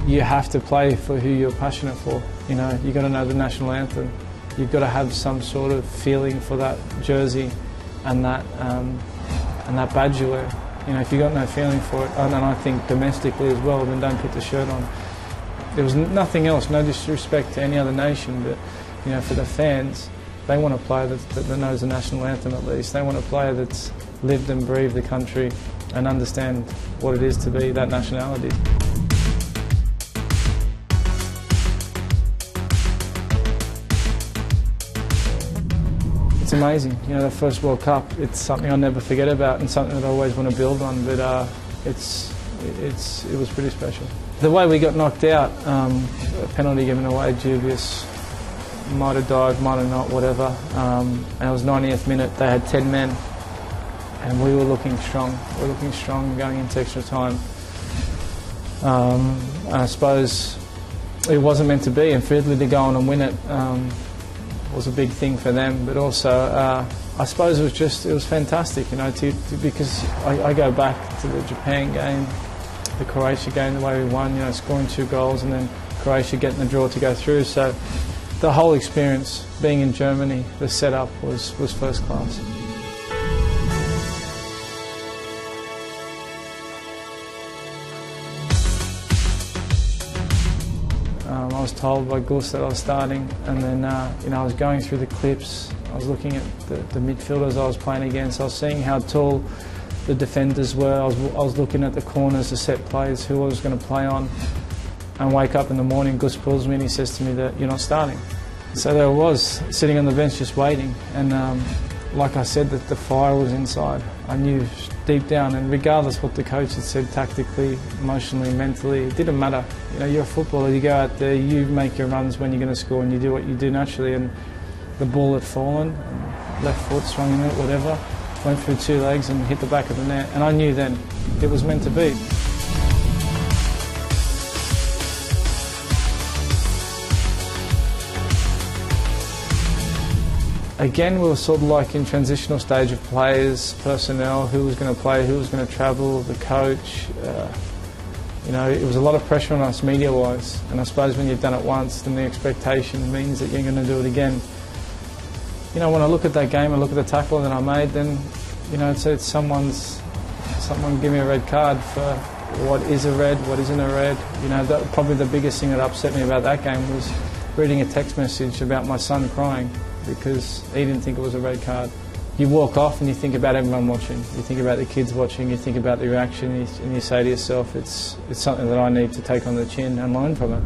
you have to play for who you're passionate for. You know, you've got to know the national anthem. You've got to have some sort of feeling for that jersey and that badge you wear. You know, if you've got no feeling for it, and I think domestically as well, then don't put the shirt on. There was nothing else, no disrespect to any other nation, but you know, for the fans, they want a player that knows the national anthem at least. They want a player that's lived and breathed the country and understand what it is to be that nationality. It's amazing, you know, the first World Cup, it's something I'll never forget about and something that I always want to build on, but it was pretty special. The way we got knocked out, a penalty given away, dubious, might have died, might have not, whatever, and it was 90th minute, they had 10 men and we were looking strong. We were looking strong going into extra time. And I suppose it wasn't meant to be, and for Italy to go on and win it was a big thing for them, but also I suppose it was fantastic, you know, because I go back to the Japan game, the Croatia game, the way we won, you know, scoring 2 goals and then Croatia getting the draw to go through. So the whole experience, being in Germany, the setup was first class. I was told by Gus that I was starting, and then you know, I was going through the clips. I was looking at the midfielders I was playing against. I was seeing how tall the defenders were. I was looking at the corners, the set plays, who I was going to play on. And wake up in the morning, Gus pulls me and he says to me that you're not starting. So there I was, sitting on the bench just waiting. And like I said, that the fire was inside. I knew deep down, and regardless what the coach had said tactically, emotionally, mentally, it didn't matter. You know, you're a footballer, you go out there, you make your runs when you're going to score and you do what you do naturally. And the ball had fallen, left foot swung in it, whatever, went through 2 legs and hit the back of the net. And I knew then it was meant to be. Again, we were sort of like in transitional stage of players, personnel, who was going to play, who was going to travel, the coach. You know, it was a lot of pressure on us media-wise, and I suppose when you've done it once, then the expectation means that you're going to do it again. You know, when I look at that game and look at the tackle that I made, then, you know, it's someone give me a red card for what is a red, what isn't a red. You know, probably the biggest thing that upset me about that game was reading a text message about my son crying because he didn't think it was a red card. You walk off and you think about everyone watching. You think about the kids watching, you think about the reaction, and you say to yourself, it's something that I need to take on the chin and learn from it.